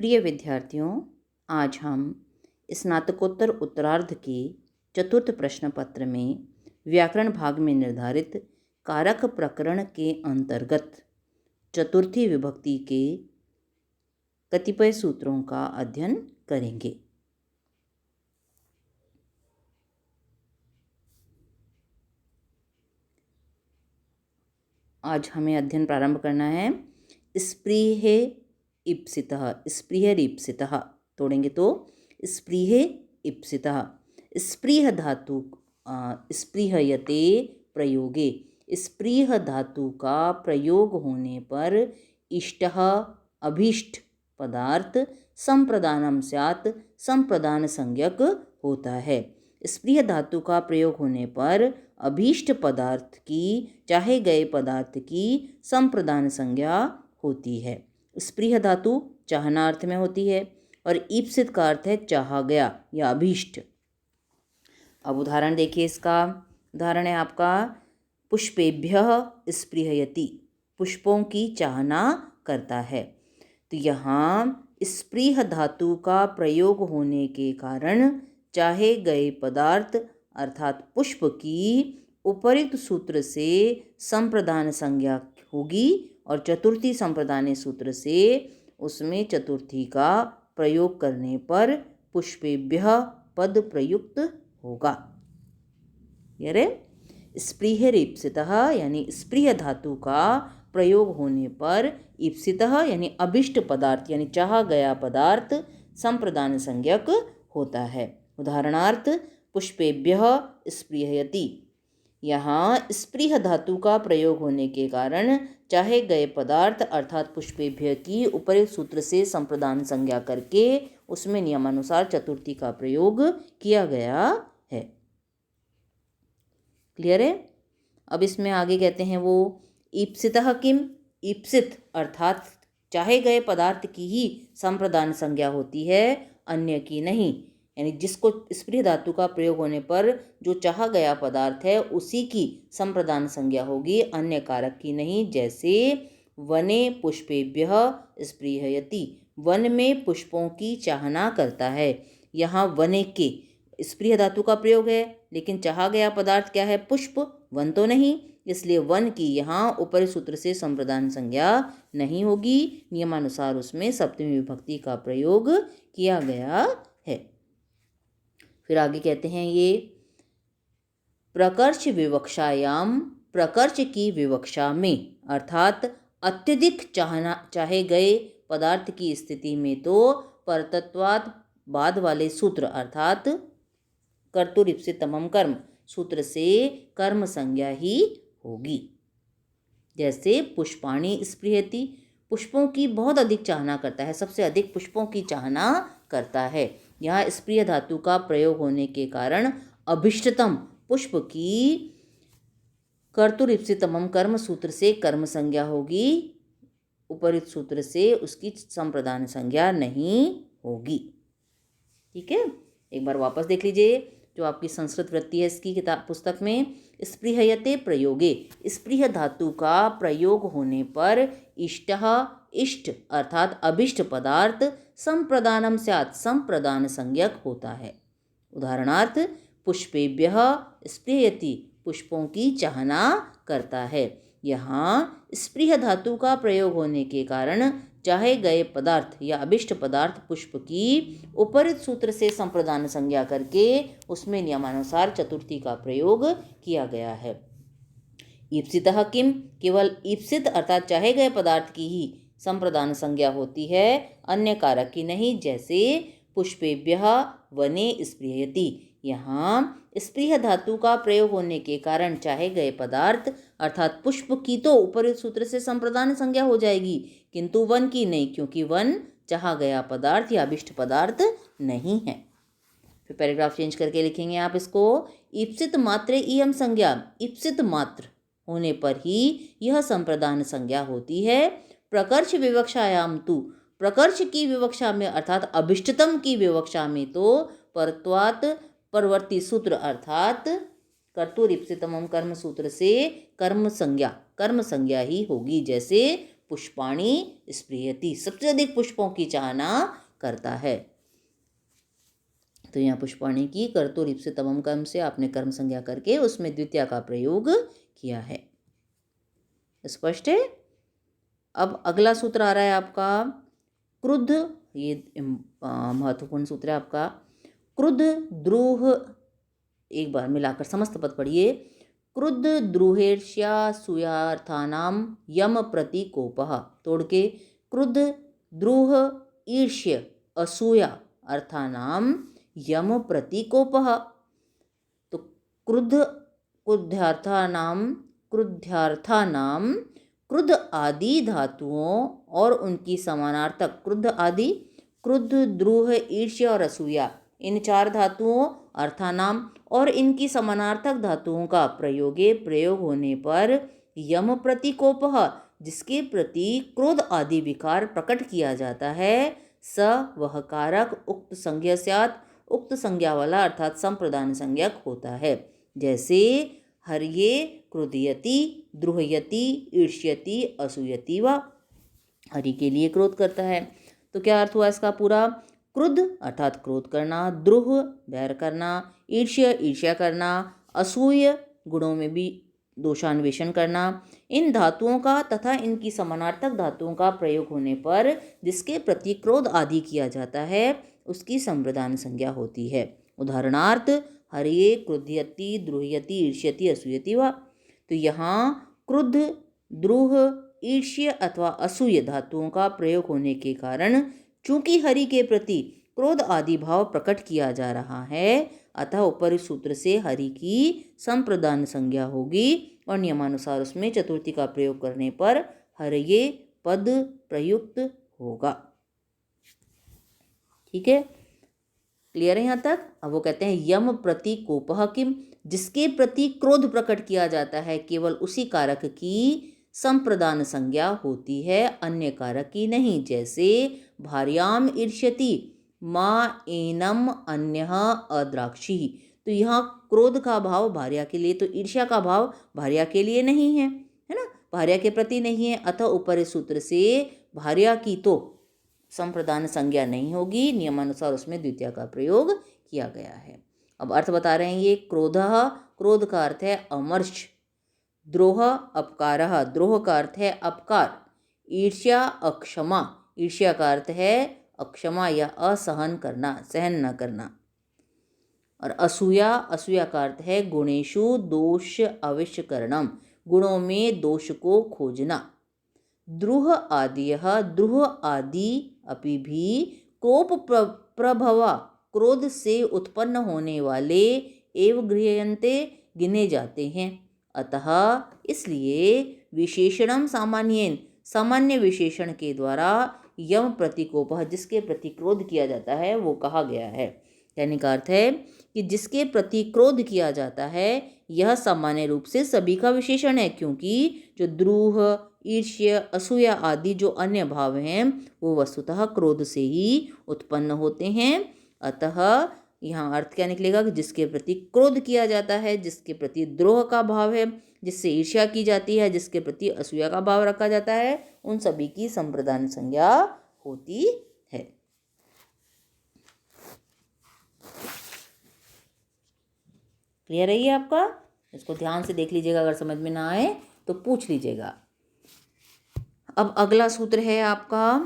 प्रिय विद्यार्थियों, आज हम स्नातकोत्तर उत्तरार्ध के चतुर्थ प्रश्न पत्र में व्याकरण भाग में निर्धारित कारक प्रकरण के अंतर्गत चतुर्थी विभक्ति के कतिपय सूत्रों का अध्ययन करेंगे। आज हमें अध्ययन प्रारंभ करना है। स्प्रीह इप्सितः, स्प्रीह इप्सितः तोड़ेंगे तो स्प्रीह इप्सितः। स्प्रीह धातु स्पृहयते प्रयोगे, स्प्रीह धातु का प्रयोग होने पर इष्टः अभीष्ट पदार्थ संप्रदानम स्यात् संप्रदान संज्ञक होता है। स्प्रीह धातु का प्रयोग होने पर अभीष्ट पदार्थ की चाहे गए पदार्थ की संप्रदान संज्ञा होती है। स्प्रीह धातु चाहना अर्थ में होती है और ईप्सित का अर्थ है चाहा गया या अभीष्ट। अब उदाहरण देखिए इसका। उदाहरण है आपका पुष्पेभ्यः स्पृहयति, पुष्पों की चाहना करता है। तो यहाँ स्प्रीह धातु का प्रयोग होने के कारण चाहे गए पदार्थ अर्थात पुष्प की उपरिक्त सूत्र से संप्रदान संज्ञा होगी और चतुर्थी संप्रदान सूत्र से उसमें चतुर्थी का प्रयोग करने पर पुष्पेभ्यः पद प्रयुक्त होगा। यारे स्प्रीह ईप्सितः यानी स्प्रीह धातु का प्रयोग होने पर ईप्सितः यानी अभिष्ट पदार्थ यानी चाहा गया पदार्थ संप्रदान संज्ञक होता है। उदाहरणार्थ पुष्पेभ्यः स्पृहयति, यहाँ स्प्रीह धातु का प्रयोग होने के कारण चाहे गए पदार्थ अर्थात पुष्पेभ्य की उपरिक्त सूत्र से संप्रदान संज्ञा करके उसमें नियमानुसार चतुर्थी का प्रयोग किया गया है। क्लियर है। अब इसमें आगे कहते हैं वो ईप्सितः किम, ईप्सित अर्थात चाहे गए पदार्थ की ही संप्रदान संज्ञा होती है, अन्य की नहीं। यानी जिसको स्प्रीह धातु का प्रयोग होने पर जो चाहा गया पदार्थ है उसी की संप्रदान संज्ञा होगी, अन्य कारक की नहीं। जैसे वने पुष्पेभ्यः स्पृहयति, वन में पुष्पों की चाहना करता है। यहाँ वने के स्प्रीह धातु का प्रयोग है लेकिन चाहा गया पदार्थ क्या है, पुष्प, वन तो नहीं, इसलिए वन की यहाँ ऊपरी सूत्र से संप्रदान संज्ञा नहीं होगी। नियमानुसार उसमें सप्तमी विभक्ति का प्रयोग किया गया है। फिर आगे कहते हैं ये प्रकर्ष विवक्षायाम, प्रकर्ष की विवक्षा में अर्थात अत्यधिक चाहे गए पदार्थ की स्थिति में तो परतत्वात् बाद वाले सूत्र अर्थात कर्तुरीप्सितमम कर्म सूत्र से कर्म संज्ञा ही होगी। जैसे पुष्पाणि स्पृहयति, पुष्पों की बहुत अधिक चाहना करता है, सबसे अधिक पुष्पों की चाहना करता है। यहाँ स्प्रीह धातु का प्रयोग होने के कारण अभिष्टतम पुष्प की कर्तुरीप्सितमम कर्म सूत्र से कर्म संज्ञा होगी, उपरित सूत्र से उसकी संप्रदान संज्ञा नहीं होगी। ठीक है, एक बार वापस देख लीजिए जो आपकी संस्कृत वृत्ति है इसकी किताब पुस्तक में। स्पृहयते प्रयोगे, स्प्रीह धातु का प्रयोग होने पर इष्टः इष्ट अर्थात अभिष्ट पदार्थ संप्रदानम स्यात् संप्रदान संज्ञक होता है। उदाहरणार्थ पुष्पेभ्यः स्पृहयति, पुष्पों की चाहना करता है। यहाँ स्प्रीह धातु का प्रयोग होने के कारण चाहे गए पदार्थ या अभिष्ट पदार्थ पुष्प की उपरित सूत्र से संप्रदान संज्ञा करके उसमें नियमानुसार चतुर्थी का प्रयोग किया गया है। ईप्सितः किम, केवल ईप्सित अर्थात चाहे गए पदार्थ की ही संप्रदान संज्ञा होती है, अन्य कारक की नहीं। जैसे पुष्पेभ्यः वने स्पृहयति, यहाँ स्प्रीह धातु का प्रयोग होने के कारण चाहे गए पदार्थ अर्थात पुष्प की तो उपरित सूत्र से संप्रदान संज्ञा हो जाएगी, किंतु वन की नहीं, क्योंकि वन चाहा गया पदार्थ या अभिष्ट पदार्थ नहीं है। फिर पैराग्राफ चेंज करके लिखेंगे आप इसको। ईप्सित मात्रे इयम संज्ञा, ईप्सित मात्र होने पर ही यह संप्रदान संज्ञा होती है। प्रकर्ष विवक्षायाम तु, प्रकर्ष की विवक्षा में अर्थात अभिष्टतम की विवक्षा में तो परत्वात् परवर्ती सूत्र अर्थात कर्तुरीप्सितमम कर्म सूत्र से कर्म संज्ञा ही होगी। जैसे पुष्पाणि स्पृहयति, सबसे अधिक पुष्पों की चाहना करता है। तो यहाँ पुष्पाणि की कर्तो ईप्सितमम कर्म से आपने कर्म संज्ञा करके उसमें द्वितीया का प्रयोग किया है। स्पष्ट है। अब अगला सूत्र आ रहा है आपका क्रुद्ध, ये महत्वपूर्ण सूत्र है आपका। क्रुद्ध द्रोह, एक बार मिलाकर समस्त पद पढ़िए। क्रुद्ध द्रोहेर्ष्या सूयार्थानाम यम प्रतिकोपः, तोड़ के क्रुद्ध द्रोह ईर्ष्य असूया अर्थानाम यम प्रतिकोपः। तो क्रुद्धार्थानाम क्रुद्ध आदि धातुओं और उनकी समानार्थक क्रुद्ध आदि, क्रुद्ध द्रोह ईर्ष्य और असूया, इन चार धातुओं अर्थानाम और इनकी समानार्थक धातुओं का प्रयोग होने पर यम प्रतिकोपः, जिसके प्रति क्रोध आदि विकार प्रकट किया जाता है, स वह कारक उक्त संज्ञा स्यात्, उक्त संज्ञा वाला अर्थात संप्रदान संज्ञक होता है। जैसे हर्ये क्रोधयति, द्रोहयति, ईर्ष्यति, असूयति व, हरि के लिए क्रोध करता है। तो क्या अर्थ हुआ इसका पूरा? क्रुद्ध अर्थात क्रोध करना, द्रोह बैर करना, ईर्ष्य ईर्ष्या करना, असूय गुणों में भी दोषान्वेषण करना, इन धातुओं का तथा इनकी समानार्थक धातुओं का प्रयोग होने पर जिसके प्रति क्रोध आदि किया जाता है उसकी संप्रदान संज्ञा होती है। उदाहरणार्थ हर्ये क्रुध्यति, द्रोह्यति, ईर्ष्यति, असूयति व। तो यहाँ क्रुद्ध, द्रोह, ईर्ष्य अथवा असूय धातुओं का प्रयोग होने के कारण चूंकि हरि के प्रति क्रोध आदि भाव प्रकट किया जा रहा है, अतः ऊपर इस सूत्र से हरि की संप्रदान संज्ञा होगी और नियमानुसार उसमें चतुर्थी का प्रयोग करने पर हर्ये पद प्रयुक्त होगा। ठीक है, क्लियर है यहाँ तक? अब वो कहते हैं यम प्रति कोपः किम, जिसके प्रति क्रोध प्रकट किया जाता है केवल उसी कारक की संप्रदान संज्ञा होती है, अन्य कारक की नहीं। जैसे भार्याम ईर्ष्यति माँ एनम अन्यः अद्राक्षी, तो यहाँ क्रोध का भाव भार्या के लिए, तो ईर्ष्या का भाव भार्या के लिए नहीं है, है ना, भार्या के प्रति नहीं है। अतः ऊपर इस सूत्र से भार्या की तो संप्रदान संज्ञा नहीं होगी, नियमानुसार उसमें द्वितीया का प्रयोग किया गया है। अब अर्थ बता रहे हैं ये। क्रोधः, क्रोध का अर्थ है अमर्ष। द्रोह अपकारः, द्रोह का अर्थ है अपकार। ईर्ष्या अक्षमा, ईर्ष्या का अर्थ है अक्षमा या असहन करना, सहन न करना। और असूया, असूया का अर्थ है गुणेषु दोष आविष्करणम, गुणों में दोष को खोजना। द्रुह आदियः, द्रुह आदि अपि भी कोप प्रभवा, क्रोध से उत्पन्न होने वाले एव गृह्यन्ते, गिने जाते हैं। अतः इसलिए विशेषणम सामान्येन, सामान्य विशेषण के द्वारा यम प्रतिकोपः, जिसके प्रति क्रोध किया जाता है वो कहा गया है। कहने का अर्थ है कि जिसके प्रति क्रोध किया जाता है यह सामान्य रूप से सभी का विशेषण है, क्योंकि जो द्रोह, ईर्ष्य, असूया आदि जो अन्य भाव हैं वो वस्तुतः क्रोध से ही उत्पन्न होते हैं। अतः यहाँ अर्थ क्या निकलेगा कि जिसके प्रति क्रोध किया जाता है, जिसके प्रति द्रोह का भाव है, जिससे ईर्ष्या की जाती है, जिसके प्रति असूया का भाव रखा जाता है, उन सभी की संप्रदान संज्ञा होती है। क्लियर है ये आपका? इसको ध्यान से देख लीजिएगा, अगर समझ में ना आए तो पूछ लीजिएगा। अब अगला सूत्र है आपका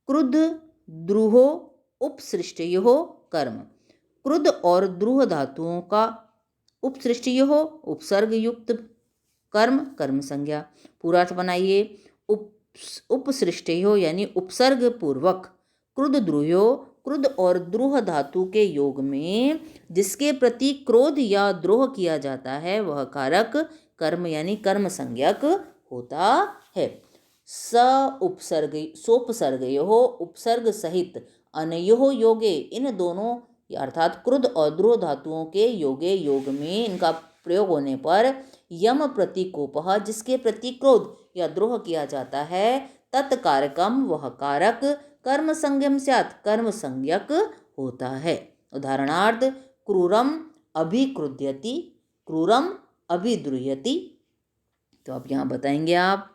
क्रुद्ध द्रुहो उपसृष्टयो कर्म। क्रुद्ध और द्रुह धातुओं का उपसृष्टयो उपसर्ग युक्त कर्म, कर्म संज्ञा। पूरा अर्थ बनाइए। उपसृष्टयो यानी उपसर्ग पूर्वक, क्रुद्ध द्रुह्यो, क्रुद्ध और द्रुह धातु के योग में जिसके प्रति क्रोध या द्रोह किया जाता है वह कारक कर्म यानी कर्म संज्ञक होता है। स उपसर्ग सोपसर्गयो, उपसर्ग सहित अनयो योगे, इन दोनों अर्थात क्रुद्ध और द्रोह धातुओं के योगे, योग में इनका प्रयोग होने पर यम प्रतिकोपः, जिसके प्रति क्रोध या द्रोह किया जाता है, तत्कारकम वह कारक कर्म संज्ञम स्यात्, कर्म संज्ञक होता है। उदाहरणार्थ क्रूरम अभिक्रुध्यति, क्रूरम अभिद्रुह्यति। तो अब यहाँ बताएंगे आप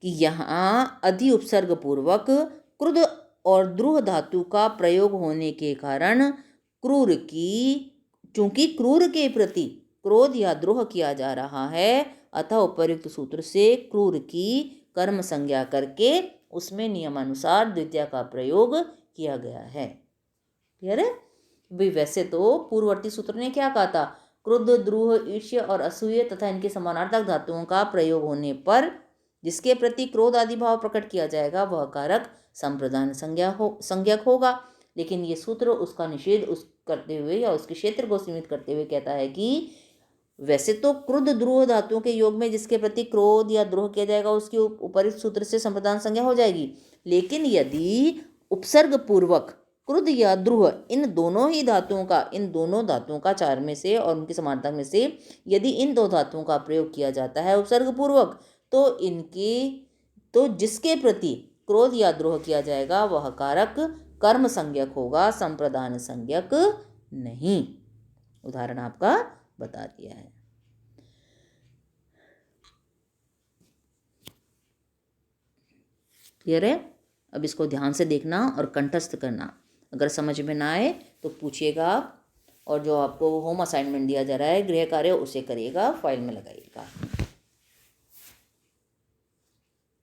कि यहाँ अधि उपसर्ग पूर्वक क्रुद और द्रुह धातु का प्रयोग होने के कारण क्रूर की, चूंकि क्रूर के प्रति क्रोध या द्रोह किया जा रहा है, अतः उपर्युक्त सूत्र से क्रूर की कर्म संज्ञा करके उसमें नियमानुसार द्वितीया का प्रयोग किया गया है। क्लियर है भाई? वैसे तो पूर्ववर्ती सूत्र ने क्या कहा था, क्रुद्ध, द्रूह, ईर्ष्य और असूय तथा इनके समानार्थक धातुओं का प्रयोग होने पर जिसके प्रति क्रोध आदि भाव प्रकट किया जाएगा वह कारक संप्रदान संज्ञक होगा। लेकिन ये सूत्र उसका निषेध करते हुए या उसके क्षेत्र को सीमित करते हुए कहता है कि वैसे तो क्रुद्ध द्रोह धातुओं के योग में जिसके प्रति क्रोध या द्रोह किया जाएगा उसके उपरिक्त सूत्र से संप्रदान संज्ञा हो जाएगी, लेकिन यदि उपसर्ग पूर्वक क्रुद्ध या द्रोह इन दोनों धातुओं का चार में से और उनकी समानता में से यदि इन दो धातुओं का प्रयोग किया जाता है उपसर्ग पूर्वक, तो जिसके प्रति क्रोध या द्रोह किया जाएगा वह कारक कर्म संज्ञक होगा, संप्रदान संज्ञक नहीं। उदाहरण आपका बता दिया है। क्लियर है? अब इसको ध्यान से देखना और कंठस्थ करना। अगर समझ में ना आए तो पूछिएगा आप, और जो आपको होम असाइनमेंट दिया जा रहा है गृह कार्य उसे करिएगा, फाइल में लगाइएगा।